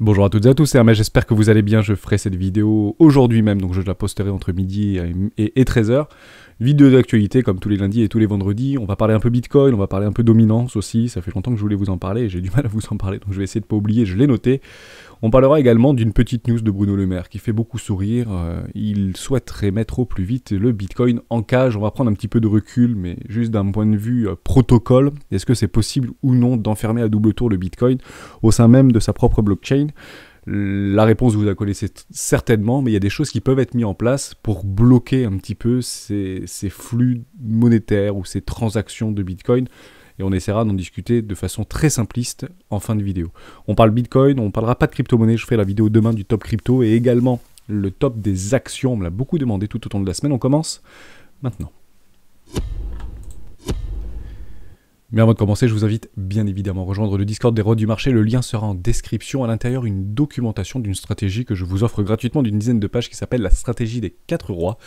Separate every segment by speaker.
Speaker 1: Bonjour à toutes et à tous, c'est Hermès, j'espère que vous allez bien. Je ferai cette vidéo aujourd'hui même, donc je la posterai entre midi et 13h. Vidéo d'actualité comme tous les lundis et tous les vendredis. On va parler un peu Bitcoin, on va parler un peu dominance aussi. Ça fait longtemps que je voulais vous en parler et j'ai du mal à vous en parler, donc je vais essayer de ne pas oublier, je l'ai noté. On parlera également d'une petite news de Bruno Le Maire qui fait beaucoup sourire. Il souhaiterait mettre au plus vite le Bitcoin en cage. On va prendre un petit peu de recul, mais juste d'un point de vue protocole. Est-ce que c'est possible ou non d'enfermer à double tour le Bitcoin au sein même de sa propre blockchain ? La réponse, vous la connaissez certainement, mais il y a des choses qui peuvent être mises en place pour bloquer un petit peu ces flux monétaires ou ces transactions de Bitcoin. Et on essaiera d'en discuter de façon très simpliste en fin de vidéo. On parle Bitcoin, on ne parlera pas de crypto-monnaie, je ferai la vidéo demain du top crypto et également le top des actions. On me l'a beaucoup demandé tout au long de la semaine, on commence maintenant. Mais avant de commencer, je vous invite bien évidemment à rejoindre le Discord des rois du marché. Le lien sera en description. À l'intérieur, une documentation d'une stratégie que je vous offre gratuitement d'une dizaine de pages qui s'appelle la stratégie des 4 rois.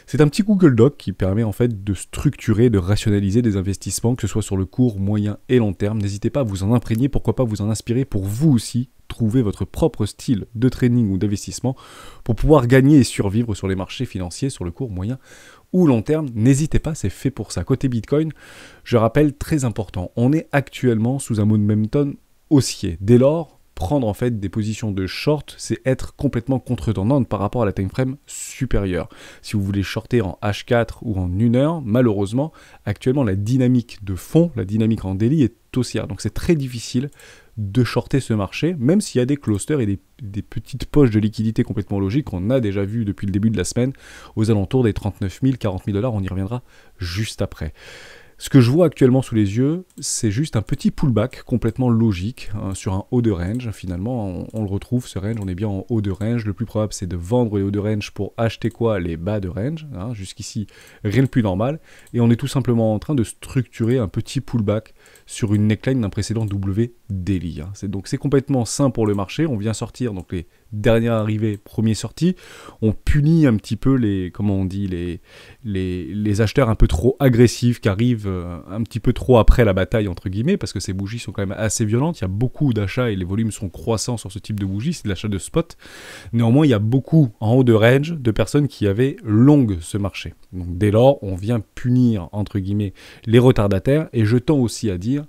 Speaker 1: C'est un petit Google Doc qui permet en fait de structurer, de rationaliser des investissements, que ce soit sur le court, moyen et long terme. N'hésitez pas à vous en imprégner, pourquoi pas vous en inspirer pour vous aussi trouver votre propre style de trading ou d'investissement pour pouvoir gagner et survivre sur les marchés financiers sur le court, moyen ou long terme. N'hésitez pas, c'est fait pour ça. Côté Bitcoin, je rappelle, très important, on est actuellement sous un momentum haussier. Dès lors, prendre en fait des positions de short, c'est être complètement contre-tendance par rapport à la time frame supérieure. Si vous voulez shorter en H4 ou en 1 heure, malheureusement, actuellement la dynamique de fond, la dynamique en daily est haussière. Donc c'est très difficile de shorter ce marché, même s'il y a des clusters et des petites poches de liquidité complètement logiques qu'on a déjà vu depuis le début de la semaine, aux alentours des 39 000, 40 000 $, on y reviendra juste après. Ce que je vois actuellement sous les yeux, c'est juste un petit pullback complètement logique sur un haut de range. Finalement, on le retrouve, ce range, on est bien en haut de range. Le plus probable, c'est de vendre les hauts de range pour acheter quoi? Les bas de range. Jusqu'ici, rien de plus normal. Et on est tout simplement en train de structurer un petit pullback sur une neckline d'un précédent W daily. Donc c'est complètement sain pour le marché. On vient sortir donc les derniers arrivés, premiers sortis. On punit un petit peu les acheteurs un peu trop agressifs qui arrivent un petit peu trop après la bataille entre guillemets, parce que ces bougies sont quand même assez violentes. Il y a beaucoup d'achats et les volumes sont croissants sur ce type de bougies, c'est de l'achat de spot. Néanmoins, il y a beaucoup en haut de range de personnes qui avaient long ce marché. Donc dès lors, on vient punir entre guillemets les retardataires, et je tends aussi à dire,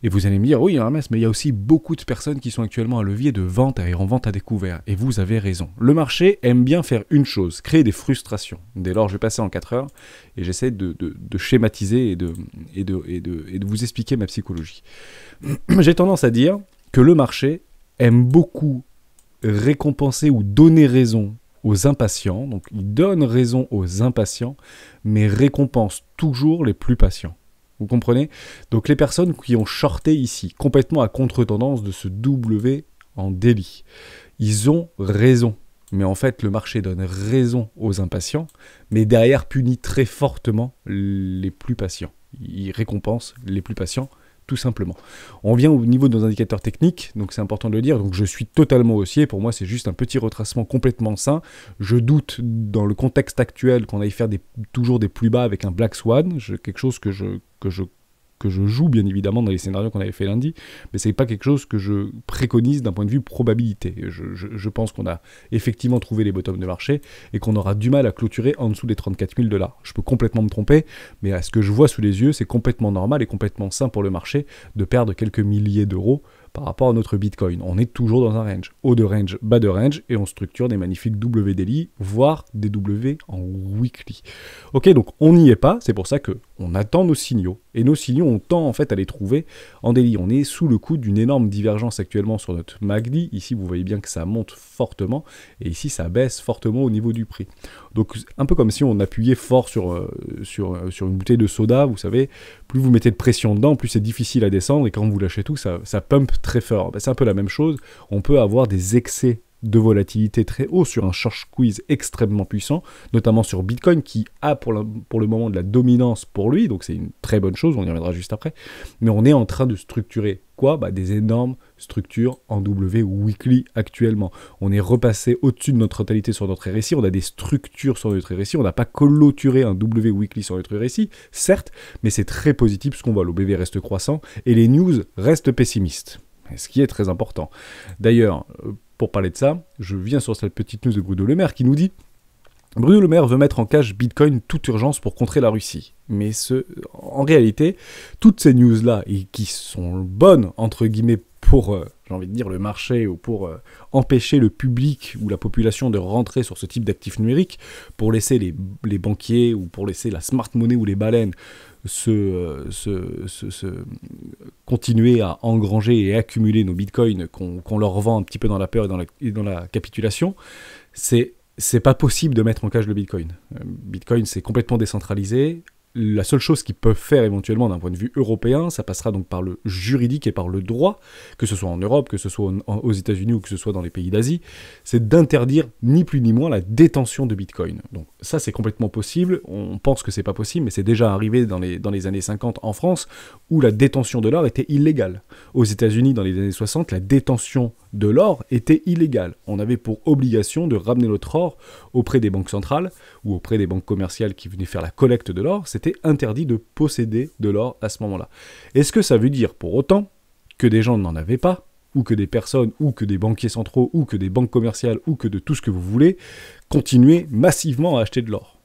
Speaker 1: et vous allez me dire, oui, Hermès, mais il y a aussi beaucoup de personnes qui sont actuellement à levier de vente et en vente à découvert. Et vous avez raison. Le marché aime bien faire une chose, créer des frustrations. Dès lors, je vais passer en 4 heures et j'essaie de schématiser et de vous expliquer ma psychologie. J'ai tendance à dire que le marché aime beaucoup récompenser ou donner raison aux impatients. Donc, il donne raison aux impatients, mais récompense toujours les plus patients. Vous comprenez? Donc les personnes qui ont shorté ici, complètement à contre-tendance de ce W en daily, ils ont raison. Mais en fait, le marché donne raison aux impatients, mais derrière punit très fortement les plus patients. Il récompense les plus patients, tout simplement. On vient au niveau de nos indicateurs techniques, donc c'est important de le dire. Donc je suis totalement haussier, pour moi c'est juste un petit retracement complètement sain. Je doute dans le contexte actuel qu'on aille faire toujours des plus bas avec un Black Swan, quelque chose que je joue bien évidemment dans les scénarios qu'on avait fait lundi, mais c'est pas quelque chose que je préconise d'un point de vue probabilité. Je pense qu'on a effectivement trouvé les bottoms de marché et qu'on aura du mal à clôturer en dessous des 34 000 $. Je peux complètement me tromper, mais à ce que je vois sous les yeux, c'est complètement normal et complètement sain pour le marché de perdre quelques milliers d'euros par rapport à notre Bitcoin. On est toujours dans un range, haut de range, bas de range, et on structure des magnifiques W daily, voire des W en weekly. Ok, donc on n'y est pas, c'est pour ça qu'on attend nos signaux, et nos signaux, on tend en fait à les trouver en daily. On est sous le coup d'une énorme divergence actuellement sur notre MACD. Ici, vous voyez bien que ça monte fortement, et ici, ça baisse fortement au niveau du prix. Donc, un peu comme si on appuyait fort sur une bouteille de soda, vous savez, plus vous mettez de pression dedans, plus c'est difficile à descendre, et quand vous lâchez tout, ça pump très fort. C'est un peu la même chose, on peut avoir des excès de volatilité très haut sur un short squeeze extrêmement puissant, notamment sur Bitcoin qui a pour le moment de la dominance pour lui, donc c'est une très bonne chose, on y reviendra juste après, mais on est en train de structurer quoi? Des énormes structures en W weekly actuellement. On est repassé au-dessus de notre totalité sur notre RSI, on a des structures sur notre RSI, on n'a pas clôturé un W weekly sur notre RSI, certes, mais c'est très positif ce qu'on voit, l'OBV reste croissant et les news restent pessimistes. ce qui est très important. D'ailleurs, pour parler de ça, je viens sur cette petite news de Bruno Le Maire qui nous dit « Bruno Le Maire veut mettre en cage Bitcoin toute urgence pour contrer la Russie. » Mais en réalité, toutes ces news-là, et qui sont bonnes, entre guillemets, pour, j'ai envie de dire, le marché, ou pour empêcher le public ou la population de rentrer sur ce type d'actifs numériques, pour laisser les banquiers, ou pour laisser la smart money ou les baleines continuer à engranger et accumuler nos bitcoins qu'on leur vend un petit peu dans la peur et dans la capitulation, c'est pas possible de mettre en cage le Bitcoin. Bitcoin, c'est complètement décentralisé. La seule chose qu'ils peuvent faire éventuellement d'un point de vue européen, ça passera donc par le juridique et par le droit, que ce soit en Europe, que ce soit aux États-Unis ou que ce soit dans les pays d'Asie, c'est d'interdire ni plus ni moins la détention de Bitcoin. Donc ça, c'est complètement possible. On pense que c'est pas possible, mais c'est déjà arrivé dans les années 50 en France, où la détention de l'or était illégale. Aux États-Unis, dans les années 60, la détention de l'or était illégale. On avait pour obligation de ramener notre or auprès des banques centrales ou auprès des banques commerciales qui venaient faire la collecte de l'or. C'était interdit de posséder de l'or à ce moment-là. Est-ce que ça veut dire pour autant que des gens n'en avaient pas, ou que des personnes, ou que des banquiers centraux, ou que des banques commerciales, ou que de tout ce que vous voulez, continuaient massivement à acheter de l'or?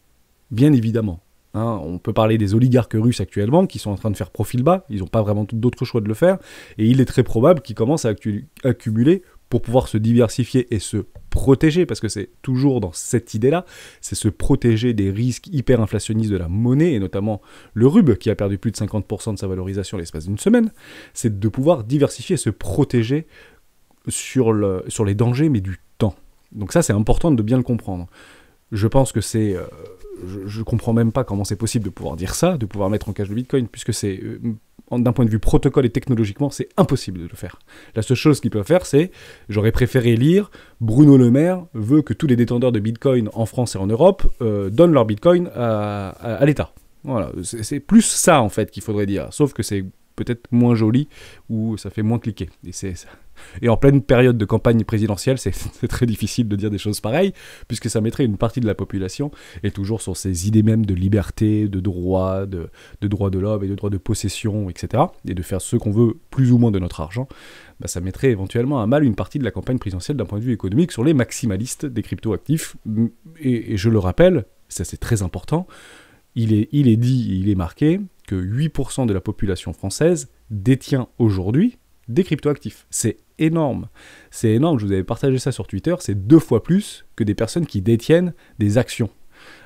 Speaker 1: Bien évidemment. On peut parler des oligarques russes actuellement qui sont en train de faire profil bas, ils n'ont pas vraiment d'autre choix de le faire, et il est très probable qu'ils commencent à accumuler pour pouvoir se diversifier et se protéger, parce que c'est toujours dans cette idée-là, c'est se protéger des risques hyperinflationnistes de la monnaie, et notamment le rubl qui a perdu plus de 50% de sa valorisation l'espace d'une semaine, c'est de pouvoir diversifier et se protéger sur les dangers, mais du temps. Donc ça, c'est important de bien le comprendre. Je pense que c'est... je comprends même pas comment c'est possible de pouvoir dire ça, de pouvoir mettre en cage le Bitcoin, puisque c'est, d'un point de vue protocole et technologiquement, c'est impossible de le faire. La seule chose qu'ils peuvent faire, c'est, j'aurais préféré lire, Bruno Le Maire veut que tous les détenteurs de Bitcoin en France et en Europe donnent leur Bitcoin à l'État. Voilà, c'est plus ça en fait qu'il faudrait dire, sauf que c'est peut-être moins joli, ou ça fait moins cliquer. Et en pleine période de campagne présidentielle, c'est très difficile de dire des choses pareilles, puisque ça mettrait une partie de la population, et toujours sur ces idées même de liberté, de droit, de droit de l'homme et de droit de possession, etc., et de faire ce qu'on veut plus ou moins de notre argent, bah ça mettrait éventuellement à mal une partie de la campagne présidentielle d'un point de vue économique sur les maximalistes des cryptoactifs. Et je le rappelle, ça c'est très important, il est marqué que 8% de la population française détient aujourd'hui des cryptoactifs. C'est énorme. C'est énorme, je vous avais partagé ça sur Twitter, c'est 2 fois plus que des personnes qui détiennent des actions.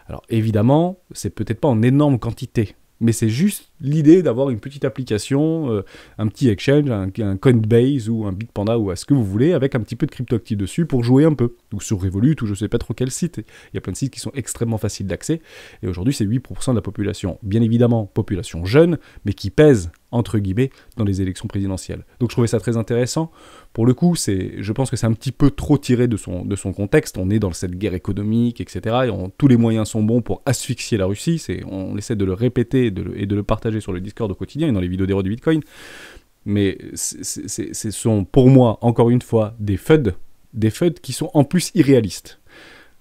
Speaker 1: Alors évidemment, c'est peut-être pas en énorme quantité, mais c'est juste l'idée d'avoir une petite application, un petit exchange, un Coinbase ou un Bitpanda ou à ce que vous voulez, avec un petit peu de cryptoactifs dessus pour jouer un peu, ou sur Revolut, ou je sais pas trop quel site. Il y a plein de sites qui sont extrêmement faciles d'accès, et aujourd'hui c'est 8% de la population. Bien évidemment, population jeune, mais qui pèse, entre guillemets, dans les élections présidentielles. Donc je trouvais ça très intéressant. Pour le coup, je pense que c'est un petit peu trop tiré de son contexte. On est dans cette guerre économique, etc. Et tous les moyens sont bons pour asphyxier la Russie. On essaie de le répéter et de le partager sur le Discord au quotidien et dans les vidéos d'héros du Bitcoin. Mais ce sont pour moi, encore une fois, des FUD qui sont en plus irréalistes.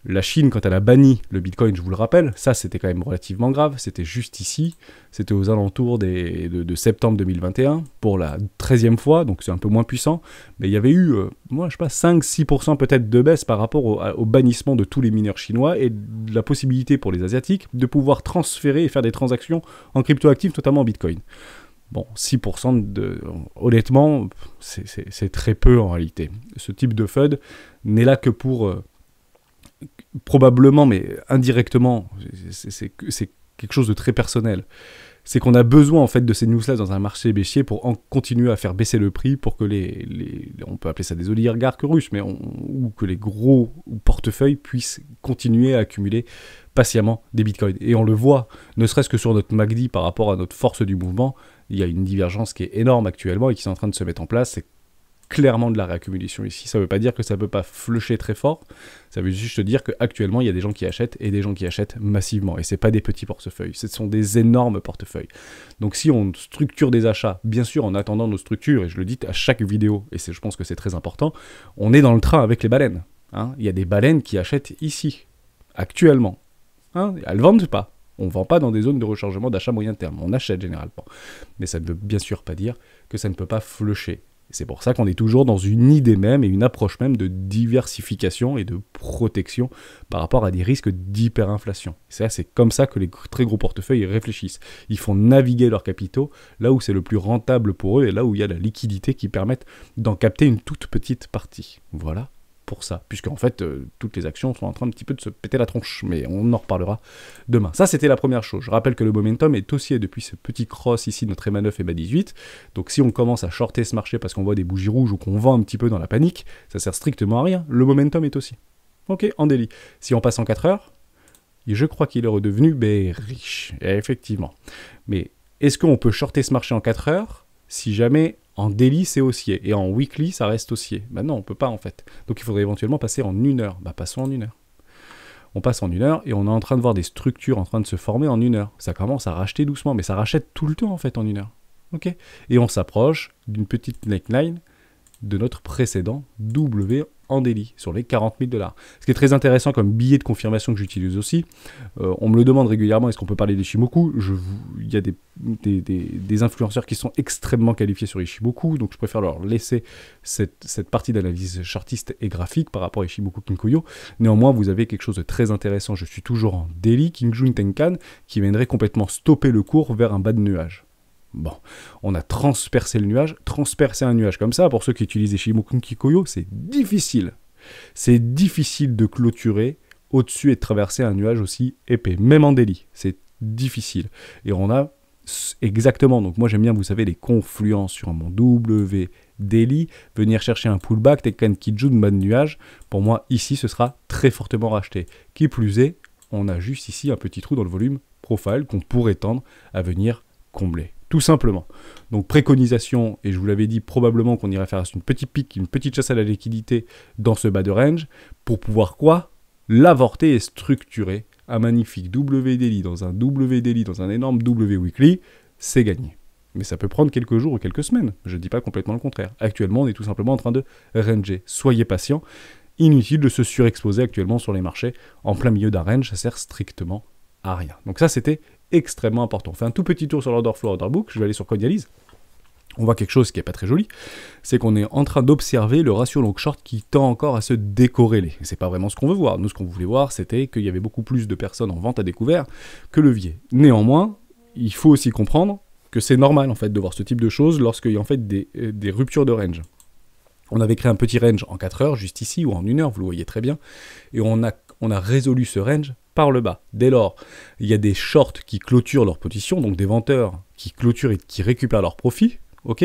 Speaker 1: La Chine, quand elle a banni le Bitcoin, je vous le rappelle, ça c'était quand même relativement grave, c'était juste ici, c'était aux alentours de septembre 2021, pour la 13e fois, donc c'est un peu moins puissant, mais il y avait eu, moi je sais pas, 5-6% peut-être de baisse par rapport au bannissement de tous les mineurs chinois, et de la possibilité pour les Asiatiques de pouvoir transférer et faire des transactions en cryptoactifs, notamment en Bitcoin. Bon, 6%, honnêtement, c'est très peu en réalité. Ce type de FUD n'est là que pour... probablement, mais indirectement, c'est quelque chose de très personnel. C'est qu'on a besoin en fait de ces news-là dans un marché baissier pour continuer à faire baisser le prix, pour que on peut appeler ça des oligarques russes, mais ou que les gros portefeuilles puissent continuer à accumuler patiemment des bitcoins. Et on le voit, ne serait-ce que sur notre MACD par rapport à notre force du mouvement, il y a une divergence qui est énorme actuellement et qui est en train de se mettre en place. C'est clairement de la réaccumulation ici. Ça ne veut pas dire que ça ne peut pas flusher très fort, ça veut juste dire qu'actuellement il y a des gens qui achètent et des gens qui achètent massivement, et c'est pas des petits portefeuilles, ce sont des énormes portefeuilles. Donc si on structure des achats, bien sûr en attendant nos structures, et je le dis à chaque vidéo, et je pense que c'est très important, on est dans le train avec les baleines. Il y a des baleines qui achètent ici, actuellement. Elles ne vendent pas. On ne vend pas dans des zones de rechargement d'achat moyen terme, on achète généralement. Mais ça ne veut bien sûr pas dire que ça ne peut pas flusher. C'est pour ça qu'on est toujours dans une idée même et une approche même de diversification et de protection par rapport à des risques d'hyperinflation. C'est comme ça que les très gros portefeuilles réfléchissent. Ils font naviguer leurs capitaux là où c'est le plus rentable pour eux et là où il y a la liquidité qui permette d'en capter une toute petite partie. Voilà pour ça, puisqu'en fait, toutes les actions sont en train un petit peu de se péter la tronche, mais on en reparlera demain. Ça, c'était la première chose. Je rappelle que le momentum est haussier depuis ce petit cross ici, notre EMA 9 et EMA 18, donc si on commence à shorter ce marché parce qu'on voit des bougies rouges ou qu'on vend un petit peu dans la panique, ça sert strictement à rien. Le momentum est haussier. Ok, en daily. Si on passe en 4 heures, je crois qu'il est redevenu riche, effectivement. Mais est-ce qu'on peut shorter ce marché en 4 heures si jamais en daily c'est haussier et en weekly ça reste haussier? Bah non, on peut pas en fait. Donc il faudrait éventuellement passer en 1 heure. Bah passons en 1 heure. On passe en 1 heure et on est en train de voir des structures en train de se former en 1 heure. Ça commence à racheter doucement, mais ça rachète tout le temps en fait en 1 heure. Ok. Et on s'approche d'une petite neckline de notre précédent W en daily, sur les 40 000 $. Ce qui est très intéressant comme billet de confirmation que j'utilise aussi, on me le demande régulièrement, est-ce qu'on peut parler d'Ishimoku? Il y a des influenceurs qui sont extrêmement qualifiés sur Ishimoku, donc je préfère leur laisser cette partie d'analyse chartiste et graphique par rapport à Ishimoku Kinkoyo. Néanmoins, vous avez quelque chose de très intéressant, je suis toujours en daily, Kingjun Tenkan, qui viendrait complètement stopper le cours vers un bas de nuage. Bon, on a transpercé le nuage. Transpercer un nuage comme ça, pour ceux qui utilisent Ishimoku Kinkoyo, c'est difficile. C'est difficile de clôturer au-dessus et de traverser un nuage aussi épais, même en daily. C'est difficile. Et on a exactement, donc moi j'aime bien, vous savez, les confluences sur mon W daily, venir chercher un pullback, Tenkan Kijun, bas de nuage. Pour moi, ici, ce sera très fortement racheté. Qui plus est, on a juste ici un petit trou dans le volume profile qu'on pourrait tendre à venir combler. Tout simplement. Donc préconisation, et je vous l'avais dit, probablement qu'on irait faire une petite pique, une petite chasse à la liquidité dans ce bas de range, pour pouvoir quoi? L'avorter et structurer un magnifique W daily dans un W daily dans un énorme W weekly, c'est gagné. Mais ça peut prendre quelques jours ou quelques semaines, je ne dis pas complètement le contraire. Actuellement, on est tout simplement en train de ranger. Soyez patient, inutile de se surexposer actuellement sur les marchés, en plein milieu d'un range, ça sert strictement à rien. Donc ça, c'était extrêmement important. On fait un tout petit tour sur l'order flow, order book, je vais aller sur Coinalyse. On voit quelque chose qui n'est pas très joli, c'est qu'on est en train d'observer le ratio long short qui tend encore à se décorréler. Et c'est pas vraiment ce qu'on veut voir. Nous, ce qu'on voulait voir, c'était qu'il y avait beaucoup plus de personnes en vente à découvert que levier. Néanmoins, il faut aussi comprendre que c'est normal en fait de voir ce type de choses lorsqu'il y a en fait des ruptures de range. On avait créé un petit range en 4 heures, juste ici, ou en 1 heure, vous le voyez très bien, et on a résolu ce range par le bas. Dès lors, il y a des shorts qui clôturent leur position, donc des vendeurs qui clôturent et qui récupèrent leur profit, ok,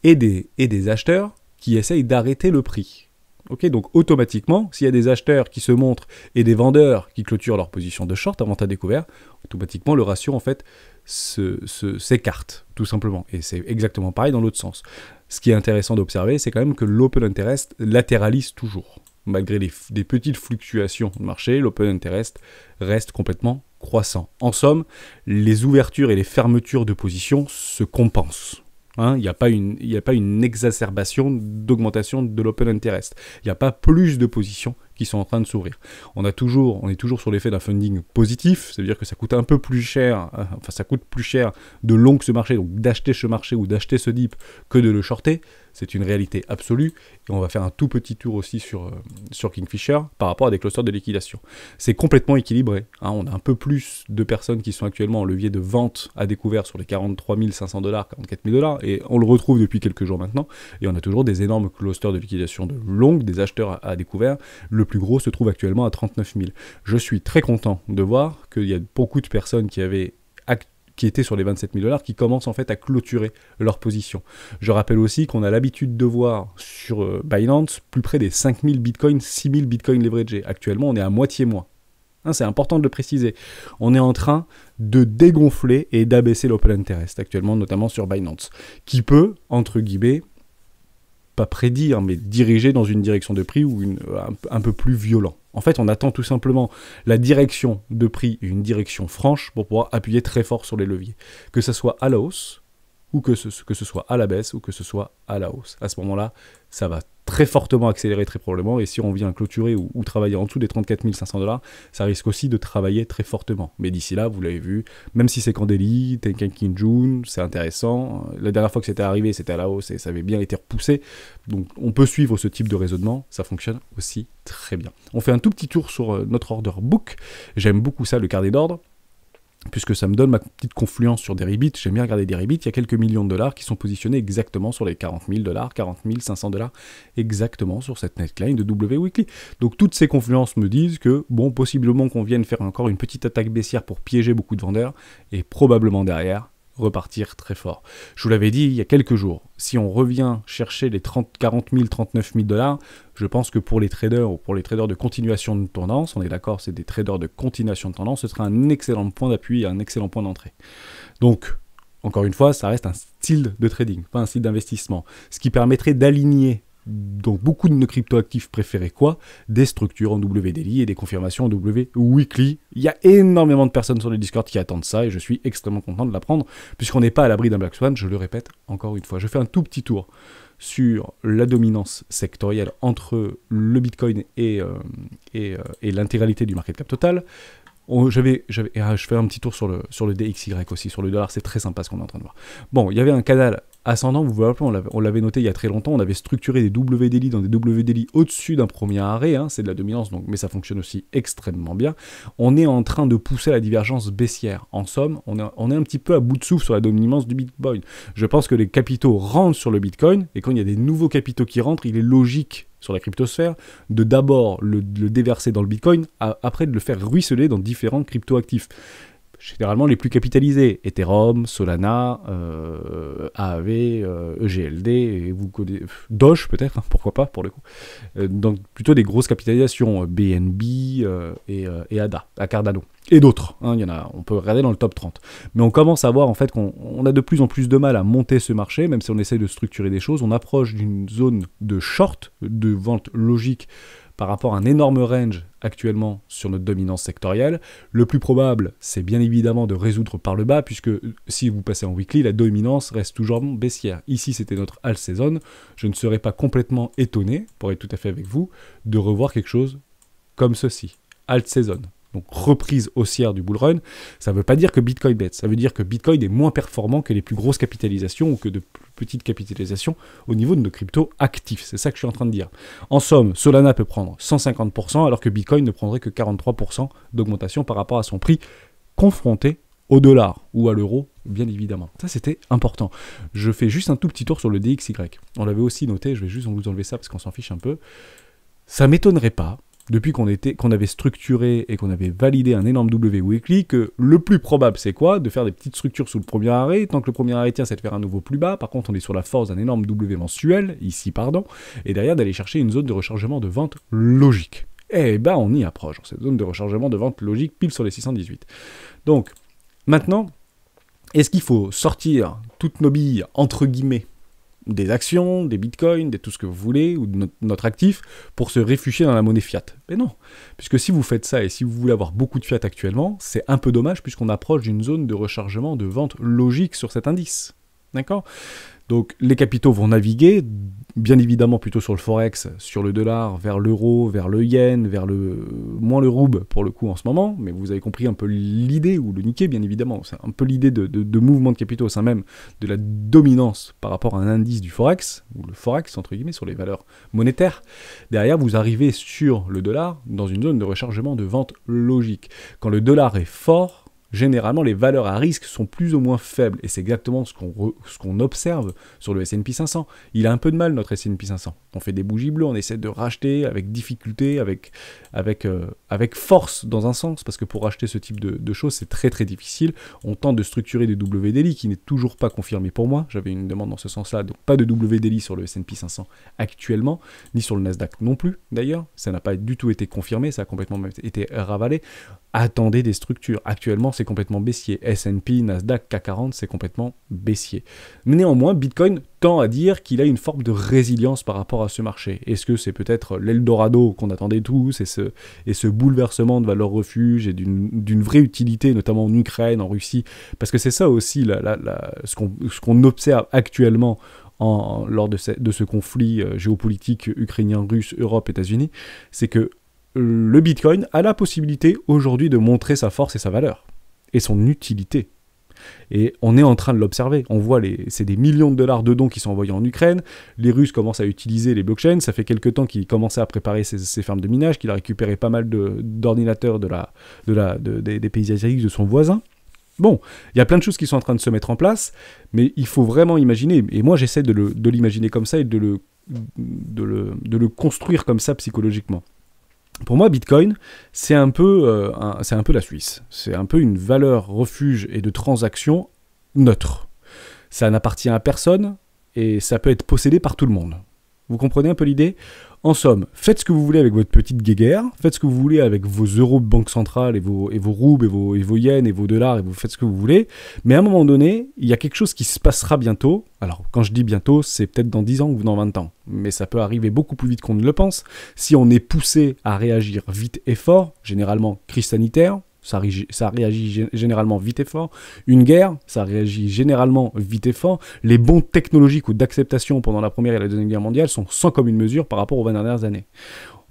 Speaker 1: et des acheteurs qui essayent d'arrêter le prix. Ok, donc automatiquement, s'il y a des acheteurs qui se montrent et des vendeurs qui clôturent leur position de short à vente à découvert, automatiquement le ratio en fait s'écarte, tout simplement. Et c'est exactement pareil dans l'autre sens. Ce qui est intéressant d'observer, c'est quand même que l'open interest latéralise toujours. Malgré des petites fluctuations de marché, l'open interest reste complètement croissant. En somme, les ouvertures et les fermetures de positions se compensent. Il n'y a pas une exacerbation d'augmentation de l'open interest. Il n'y a pas plus de positions qui sont en train de s'ouvrir. On est toujours sur l'effet d'un funding positif, ça veut dire que ça coûte un peu plus cher, ça coûte plus cher de long ce marché, donc d'acheter ce marché ou d'acheter ce dip que de le shorter. C'est une réalité absolue. Et on va faire un tout petit tour aussi sur Kingfisher par rapport à des clusters de liquidation. C'est complètement équilibré. On a un peu plus de personnes qui sont actuellement en levier de vente à découvert sur les 43 500 $, 44 000 $, et on le retrouve depuis quelques jours maintenant. Et on a toujours des énormes clusters de liquidation de longue, des acheteurs à découvert. Le plus gros se trouve actuellement à 39 000. Je suis très content de voir qu'il y a beaucoup de personnes qui étaient sur les 27 000 $, qui commencent en fait à clôturer leur position. Je rappelle aussi qu'on a l'habitude de voir sur Binance plus près des 5 000 bitcoins, 6 000 bitcoins leveragés. Actuellement, on est à moitié moins. C'est important de le préciser. On est en train de dégonfler et d'abaisser l'open interest actuellement, notamment sur Binance, qui peut, entre guillemets, pas prédire, mais diriger dans une direction de prix ou un peu plus violent. En fait, on attend tout simplement la direction de prix et une direction franche pour pouvoir appuyer très fort sur les leviers. Que ce soit à la hausse, ou que ce soit à la baisse, ou que ce soit à la hausse. À ce moment-là, ça va très fortement accélérer très probablement, et si on vient clôturer ou travailler en dessous des 34 500 $, ça risque aussi de travailler très fortement. Mais d'ici là, vous l'avez vu, même si c'est Candeli, Tenkan Kinjun, c'est intéressant. La dernière fois que c'était arrivé, c'était à la hausse et ça avait bien été repoussé. Donc on peut suivre ce type de raisonnement, ça fonctionne aussi très bien. On fait un tout petit tour sur notre order book. J'aime beaucoup ça, le carnet d'ordre, puisque ça me donne ma petite confluence sur des rebits. J'aime bien regarder des rebits. Il y a quelques millions de dollars qui sont positionnés exactement sur les 40 000 $, 40 500 $, exactement sur cette neckline de W Weekly. Donc toutes ces confluences me disent que, bon, possiblement qu'on vienne faire encore une petite attaque baissière pour piéger beaucoup de vendeurs, et probablement derrière, repartir très fort. Je vous l'avais dit il y a quelques jours, si on revient chercher les 40 000, 39 000 $, je pense que pour les traders ou pour les traders de continuation de tendance, on est d'accord, c'est des traders de continuation de tendance, ce sera un excellent point d'appui et un excellent point d'entrée. Donc, encore une fois, ça reste un style de trading, pas un style d'investissement, ce qui permettrait d'aligner donc beaucoup de nos cryptoactifs préférés quoi, des structures en W daily et des confirmations en W weekly. Il y a énormément de personnes sur le Discord qui attendent ça et je suis extrêmement content de l'apprendre puisqu'on n'est pas à l'abri d'un Black Swan, je le répète encore une fois. Je fais un tout petit tour sur la dominance sectorielle entre le Bitcoin et l'intégralité du market cap total. Je fais un petit tour sur le DXY aussi, sur le dollar, c'est très sympa ce qu'on est en train de voir. Bon, il y avait un canal ascendant, vous vous rappelez, on l'avait noté il y a très longtemps, on avait structuré des W daily dans des W daily au-dessus d'un premier arrêt, hein, c'est de la dominance, donc, mais ça fonctionne aussi extrêmement bien. On est en train de pousser la divergence baissière. En somme, on est un petit peu à bout de souffle sur la dominance du Bitcoin. Je pense que les capitaux rentrent sur le Bitcoin, et quand il y a des nouveaux capitaux qui rentrent, il est logique sur la cryptosphère, de d'abord le déverser dans le Bitcoin, après de le faire ruisseler dans différents cryptoactifs. Généralement les plus capitalisés, Ethereum, Solana, AAV, EGLD, et vous connaissez, Doge peut-être, hein, pourquoi pas pour le coup. Donc plutôt des grosses capitalisations, BNB et ADA, Cardano. Et d'autres, hein, il y en a, on peut regarder dans le top 30. Mais on commence à voir en fait qu'on a de plus en plus de mal à monter ce marché, même si on essaie de structurer des choses. On approche d'une zone de short, de vente logique, par rapport à un énorme range actuellement sur notre dominance sectorielle. Le plus probable, c'est bien évidemment de résoudre par le bas, puisque si vous passez en weekly, la dominance reste toujours baissière. Ici, c'était notre alt season. Je ne serais pas complètement étonné, pour être tout à fait avec vous, de revoir quelque chose comme ceci. Alt season. Donc reprise haussière du bull run, ça ne veut pas dire que Bitcoin baisse, ça veut dire que Bitcoin est moins performant que les plus grosses capitalisations ou que de plus petites capitalisations au niveau de nos cryptos actifs. C'est ça que je suis en train de dire. En somme, Solana peut prendre 150% alors que Bitcoin ne prendrait que 43% d'augmentation par rapport à son prix confronté au dollar ou à l'euro, bien évidemment. Ça, c'était important. Je fais juste un tout petit tour sur le DXY. On l'avait aussi noté, je vais juste vous enlever ça parce qu'on s'en fiche un peu. Ça m'étonnerait pas, depuis qu'on avait structuré et qu'on avait validé un énorme W weekly, que le plus probable c'est quoi? De faire des petites structures sous le premier arrêt, tant que le premier arrêt tient, c'est de faire un nouveau plus bas, par contre on est sur la force d'un énorme W mensuel, ici pardon, et derrière d'aller chercher une zone de rechargement de vente logique. Eh ben on y approche, cette zone de rechargement de vente logique pile sur les 618. Donc, maintenant, est-ce qu'il faut sortir toutes nos billes, entre guillemets, des actions, des bitcoins, tout ce que vous voulez, ou de notre actif, pour se réfugier dans la monnaie fiat? Mais non, puisque si vous faites ça, et si vous voulez avoir beaucoup de fiat actuellement, c'est un peu dommage, puisqu'on approche d'une zone de rechargement de vente logique sur cet indice. D'accord? Donc les capitaux vont naviguer, bien évidemment plutôt sur le forex, sur le dollar, vers l'euro, vers le yen, vers moins le rouble pour le coup en ce moment, mais vous avez compris un peu l'idée, ou le Nikkei bien évidemment, c'est un peu l'idée de mouvement de capitaux au sein même de la dominance par rapport à un indice du forex, ou le forex entre guillemets, sur les valeurs monétaires. Derrière vous arrivez sur le dollar dans une zone de rechargement de vente logique. Quand le dollar est fort, généralement, les valeurs à risque sont plus ou moins faibles. Et c'est exactement ce qu'on observe sur le S&P 500. Il a un peu de mal, notre S&P 500. On fait des bougies bleues, on essaie de racheter avec difficulté, avec force dans un sens, parce que pour racheter ce type de choses, c'est très très difficile. On tente de structurer des W daily qui n'est toujours pas confirmé pour moi. J'avais une demande dans ce sens-là, donc pas de W daily sur le S&P 500 actuellement, ni sur le Nasdaq non plus, d'ailleurs. Ça n'a pas du tout été confirmé, ça a complètement été ravalé. Attendez des structures. Actuellement, c'est complètement baissier. S&P, Nasdaq, CAC 40, c'est complètement baissier. Mais néanmoins, Bitcoin tend à dire qu'il a une forme de résilience par rapport à ce marché. Est-ce que c'est peut-être l'Eldorado qu'on attendait tous et ce bouleversement de valeur refuge et d'une vraie utilité, notamment en Ukraine, en Russie? Parce que c'est ça aussi ce qu'on observe actuellement lors de ce conflit géopolitique ukrainien-russe, Europe, États-Unis, c'est que le Bitcoin a la possibilité aujourd'hui de montrer sa force et sa valeur, et son utilité. Et on est en train de l'observer. On voit, c'est des millions de dollars de dons qui sont envoyés en Ukraine. Les Russes commencent à utiliser les blockchains. Ça fait quelques temps qu'ils commençaient à préparer ces fermes de minage, qu'il a récupéré pas mal d'ordinateurs des pays asiatiques de son voisin. Bon, il y a plein de choses qui sont en train de se mettre en place, mais il faut vraiment imaginer, et moi j'essaie de l'imaginer comme ça et de le construire comme ça psychologiquement. Pour moi, Bitcoin, c'est un peu la Suisse. C'est un peu une valeur refuge et de transaction neutre. Ça n'appartient à personne et ça peut être possédé par tout le monde. Vous comprenez un peu l'idée ? En somme, faites ce que vous voulez avec votre petite guéguerre, faites ce que vous voulez avec vos euros de banque centrale et vos roubles et vos yens et vos dollars et vous faites ce que vous voulez, mais à un moment donné, il y a quelque chose qui se passera bientôt. Alors, quand je dis bientôt, c'est peut-être dans 10 ans ou dans 20 ans, mais ça peut arriver beaucoup plus vite qu'on ne le pense, si on est poussé à réagir vite et fort, généralement crise sanitaire, ça réagit généralement vite et fort. Une guerre, ça réagit généralement vite et fort. Les bons technologiques ou d'acceptation pendant la Première et la Deuxième Guerre mondiale sont sans commune mesure par rapport aux 20 dernières années.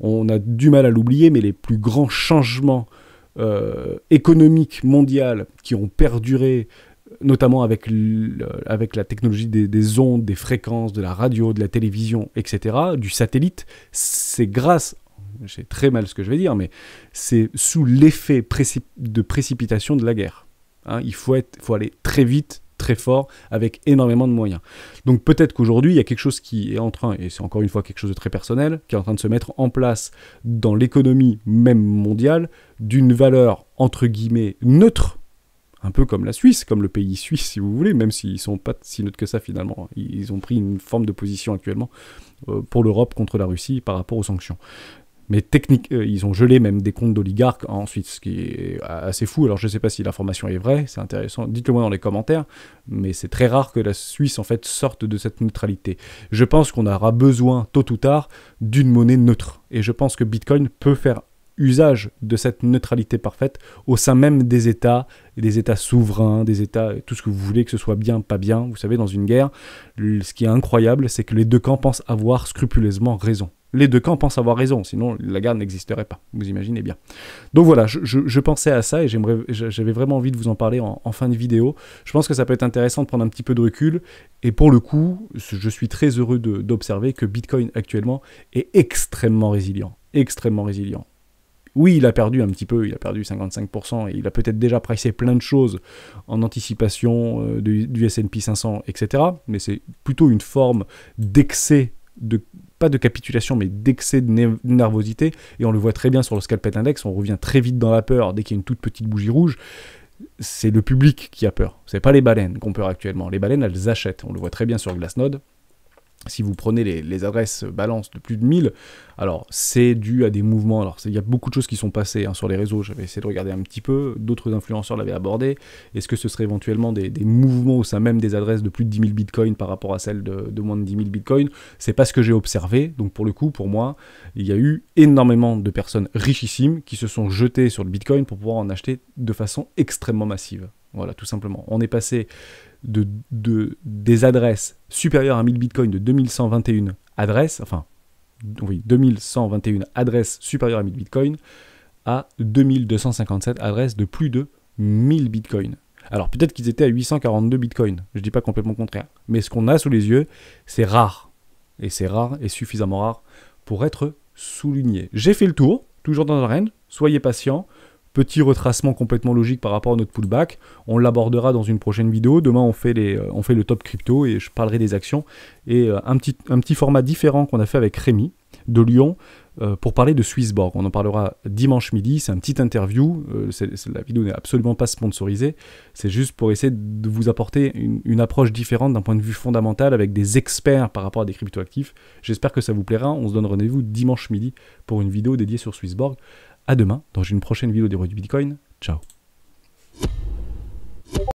Speaker 1: On a du mal à l'oublier, mais les plus grands changements économiques mondiaux qui ont perduré, notamment avec la technologie des ondes, des fréquences, de la radio, de la télévision, etc., du satellite, c'est grâce... J'ai très mal ce que je vais dire, mais c'est sous l'effet de précipitation de la guerre. Hein, il faut aller très vite, très fort, avec énormément de moyens. Donc peut-être qu'aujourd'hui, il y a quelque chose qui est en train, et c'est encore une fois quelque chose de très personnel, qui est en train de se mettre en place dans l'économie même mondiale, d'une valeur, entre guillemets, neutre, un peu comme la Suisse, comme le pays suisse, si vous voulez, même s'ils ne sont pas si neutres que ça finalement. Ils ont pris une forme de position actuellement pour l'Europe contre la Russie par rapport aux sanctions. Mais ils ont gelé même des comptes d'oligarques ensuite, ce qui est assez fou. Alors je ne sais pas si l'information est vraie, c'est intéressant, dites-le moi dans les commentaires, mais c'est très rare que la Suisse en fait sorte de cette neutralité. Je pense qu'on aura besoin, tôt ou tard, d'une monnaie neutre. Et je pense que Bitcoin peut faire usage de cette neutralité parfaite au sein même des États souverains, des États, tout ce que vous voulez, que ce soit bien, pas bien. Vous savez, dans une guerre, ce qui est incroyable, c'est que les deux camps pensent avoir scrupuleusement raison. Les deux camps pensent avoir raison, sinon la guerre n'existerait pas, vous imaginez bien. Donc voilà, je pensais à ça et j'avais vraiment envie de vous en parler en fin de vidéo. Je pense que ça peut être intéressant de prendre un petit peu de recul, et pour le coup, je suis très heureux d'observer que Bitcoin actuellement est extrêmement résilient, extrêmement résilient. Oui, il a perdu un petit peu, il a perdu 55%, et il a peut-être déjà pricé plein de choses en anticipation du S&P 500, etc. Mais c'est plutôt une forme d'excès, pas de capitulation, mais d'excès de nervosité, et on le voit très bien sur le Scalpel Index, on revient très vite dans la peur dès qu'il y a une toute petite bougie rouge. C'est le public qui a peur, c'est pas les baleines qui ont peur actuellement. Les baleines, elles achètent, on le voit très bien sur Glassnode. Si vous prenez les adresses balance de plus de 1000, alors c'est dû à des mouvements. Alors il y a beaucoup de choses qui sont passées sur les réseaux, j'avais essayé de regarder un petit peu, d'autres influenceurs l'avaient abordé. Est-ce que ce serait éventuellement des mouvements au sein même des adresses de plus de 10 000 bitcoins par rapport à celles de moins de 10 000 bitcoins? C'est pas ce que j'ai observé, donc pour le coup, pour moi, il y a eu énormément de personnes richissimes qui se sont jetées sur le bitcoin pour pouvoir en acheter de façon extrêmement massive. Voilà, tout simplement. On est passé des adresses supérieures à 1000 bitcoins de 2121 adresses, enfin, oui, 2121 adresses supérieures à 1000 bitcoins à 2257 adresses de plus de 1000 bitcoins. Alors peut-être qu'ils étaient à 842 bitcoins, je dis pas complètement le contraire, mais ce qu'on a sous les yeux, c'est rare. Et c'est rare et suffisamment rare pour être souligné. J'ai fait le tour, toujours dans un range, soyez patients. Petit retracement complètement logique par rapport à notre pullback. On l'abordera dans une prochaine vidéo. Demain, on fait le top crypto et je parlerai des actions. Et un petit format différent qu'on a fait avec Rémi de Lyon pour parler de Swissborg. On en parlera dimanche midi. C'est un petit interview. La vidéo n'est absolument pas sponsorisée. C'est juste pour essayer de vous apporter une approche différente d'un point de vue fondamental avec des experts par rapport à des cryptoactifs. J'espère que ça vous plaira. On se donne rendez-vous dimanche midi pour une vidéo dédiée sur Swissborg. À demain dans une prochaine vidéo des rois du Bitcoin. Ciao.